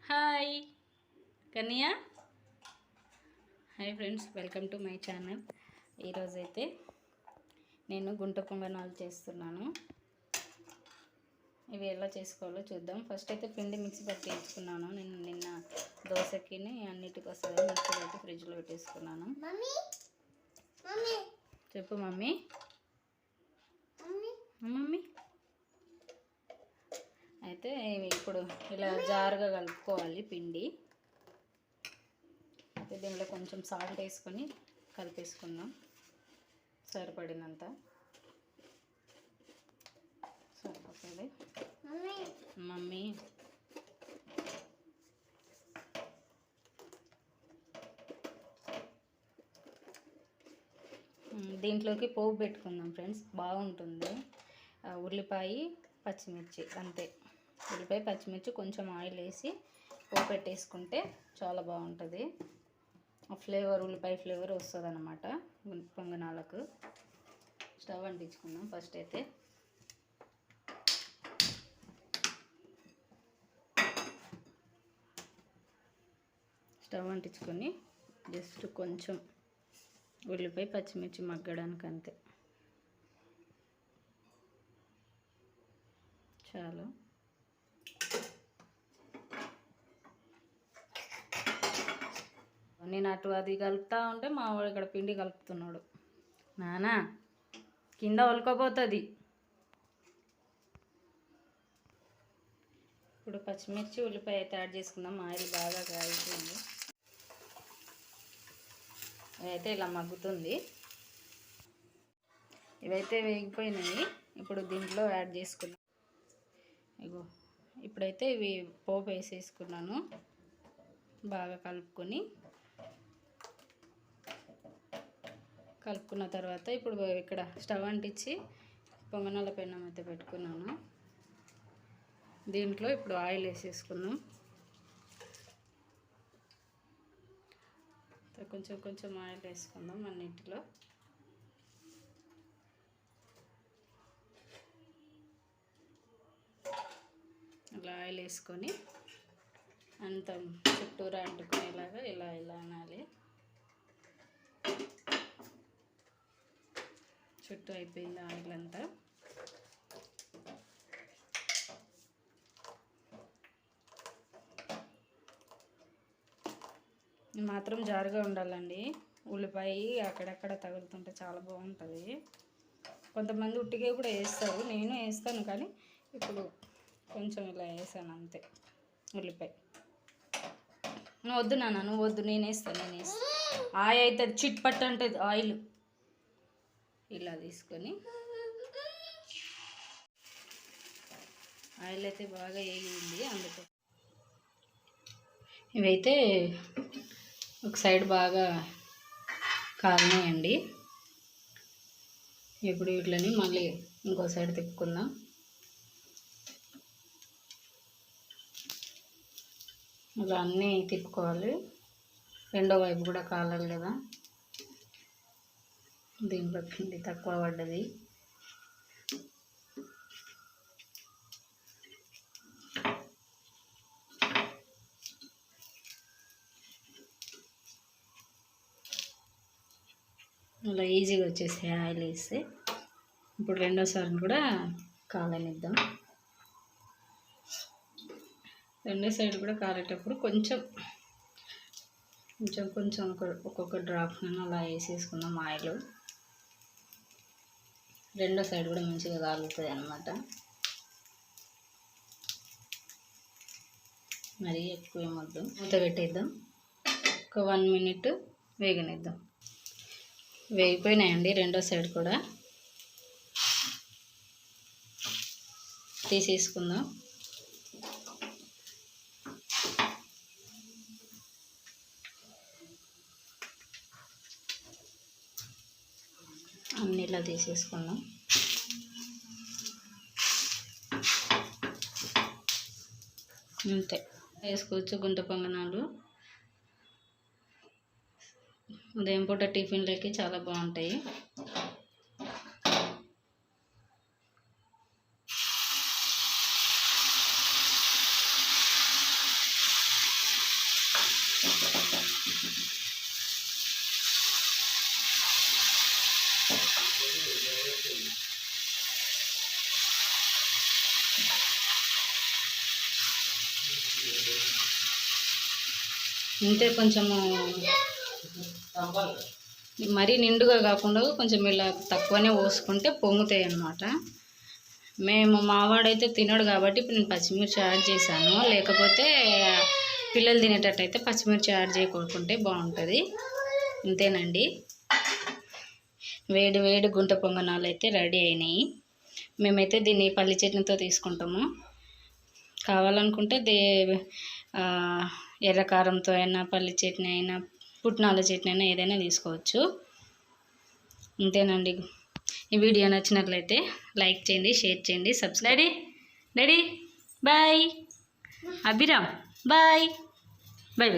Hi Kanya. Hi friends, welcome to my channel. ఈరోజైతే నేను గుంట పొంగనాలు చేస్తున్నాను. ఇవి ఎలా చేసుకోవాలో చూద్దాం. ఫస్ట్ అయితే పిండి మిక్సీ పట్టి వేసుకున్నాను. నేను నిన్న దోశకి అన్నిటికి వస్తుంది మిక్సీ పెట్టి ఫ్రిడ్జ్లో పెట్టేసుకున్నాను. చెప్పు మమ్మీ. మమ్మీ అయితే ఇప్పుడు ఇలా జారుగా కలుపుకోవాలి పిండి. అయితే దీనిలో కొంచెం సాల్ట్ వేసుకొని కలిపేసుకుందాం సరిపడినంత. సరిపోతుంది మమ్మీ. దీంట్లోకి పోపు పెట్టుకుందాం ఫ్రెండ్స్, బాగుంటుంది. ఉల్లిపాయ పచ్చిమిర్చి అంతే. ఉల్లిపాయ పచ్చిమిర్చి కొంచెం ఆయిల్ వేసి పోపు పెట్టేసుకుంటే చాలా బాగుంటుంది. ఆ ఫ్లేవర్, ఉల్లిపాయ ఫ్లేవర్ వస్తుంది అన్నమాట పొంగనాలకు. స్టవ్ అంటించుకుందాం. ఫస్ట్ అయితే స్టవ్ అంటించుకొని జస్ట్ కొంచెం ఉల్లిపాయ పచ్చిమిర్చి మగ్గడానికి అంతే, చాలు. నేను అటు అది కలుపుతూ ఉంటే మా వాడు ఇక్కడ పిండి కలుపుతున్నాడు. నానా కింద ఒలకపోతుంది. ఇప్పుడు పచ్చిమిర్చి ఉల్లిపాయ అయితే యాడ్ చేసుకుందాం. ఆయిల్ బాగా కాగిపోయింది. ఇదైతే ఇలా మగ్గుతుంది. ఇవైతే వేగిపోయినాయి. ఇప్పుడు దీంట్లో యాడ్ చేసుకున్నాం. ఇగో ఇప్పుడైతే ఇవి పోపు వేసేసుకున్నాను. బాగా కలుపుకున్న తర్వాత ఇప్పుడు ఇక్కడ స్టవ్ అంటించి పొంగనాల పెన్నం అయితే పెట్టుకున్నాను. దీంట్లో ఇప్పుడు ఆయిల్ వేసేసుకుందాం. కొంచెం కొంచెం ఆయిల్ వేసుకుందాం అన్నింటిలో. అలా ఆయిల్ వేసుకొని అంత చుట్టూరా అంటుకునేలాగా ఇలా ఇలా అనాలి. చుట్టూ అయిపోయింది ఆయిల్ అంతా. మాత్రం జారుగా ఉండాలండి. ఉల్లిపాయ అక్కడక్కడ తగులుతుంటే చాలా బాగుంటుంది. కొంతమంది ఉట్టిగా కూడా వేస్తారు, నేను వేస్తాను, కానీ ఇప్పుడు కొంచెం ఇలా వేసాను అంతే. ఉల్లిపాయ నువ్వు వద్దు నాన్న, నువ్వు వద్దు, నేను వేస్తాను. ఆయిల్ అవుతుంది, చిట్ పట్టు అంటుంది ఆయిల్. ఇలా తీసుకొని ఆయిల్ అయితే బాగా వేగింది. అందుకు ఇవైతే ఒక సైడ్ బాగా కాలినాయండి. ఇప్పుడు వీటిని మళ్ళీ ఇంకో సైడ్ తిప్పుకుందాం. ఇలా అన్నీ తిప్పుకోవాలి. రెండో వైపు కూడా కాలాలి కదా. దీంట్లో పిండి తక్కువ పడ్డది. అలా ఈజీగా వచ్చేసి ఆయిల్ వేస్తే ఇప్పుడు రెండోసారి కూడా కాలనిద్దాం. రెండో సైడ్ కూడా కాలేటప్పుడు కొంచెం కొంచెం కొంచెం ఒక్కొక్క డ్రాప్ అలా వేసేసుకుందాం ఆయిల్. రెండో సైడ్ కూడా మంచిగా కాలుతుంది అన్నమాట. మరీ ఎక్కువ ఏమొద్దు. మూత పెట్టేద్దాం. ఒక 1 మినిట్ వేగనిద్దాం. వేగిపోయినాయండి రెండో సైడ్ కూడా. తీసేసుకుందాం. అన్నీ ఇలా తీసేసుకుందాం. అంతే వేసుకోవచ్చు గుంట పొంగనాలు. ఉదయం పూట టిఫిన్లకి చాలా బాగుంటాయి. అంటే కొంచెము మరీ నిండుగా కాకుండా కొంచెం ఇలా తక్కువనే పోసుకుంటే పొంగుతాయి అన్నమాట. మేము మావాడైతే తినడు కాబట్టి ఇప్పుడు నేను పచ్చిమిర్చి యాడ్ చేశాను. లేకపోతే పిల్లలు తినేటట్టయితే పచ్చిమిర్చి యాడ్ చేయకుంటే బాగుంటుంది. అంతేనండి, వేడి వేడి గుంట పొంగనాలు అయితే రెడీ అయినాయి. మేమైతే దీన్ని పల్లి చట్నీతో తీసుకుంటాము. కావాలనుకుంటే ఎర్రకారంతో అయినా, పల్లి చట్నీ అయినా, పుట్నాల చట్నీ అయినా ఏదైనా తీసుకోవచ్చు. అంతేనండి. ఈ వీడియో నచ్చినట్లయితే లైక్ చేయండి, షేర్ చేయండి, subscribe. Daddy bye. Abhiram bye. Bye.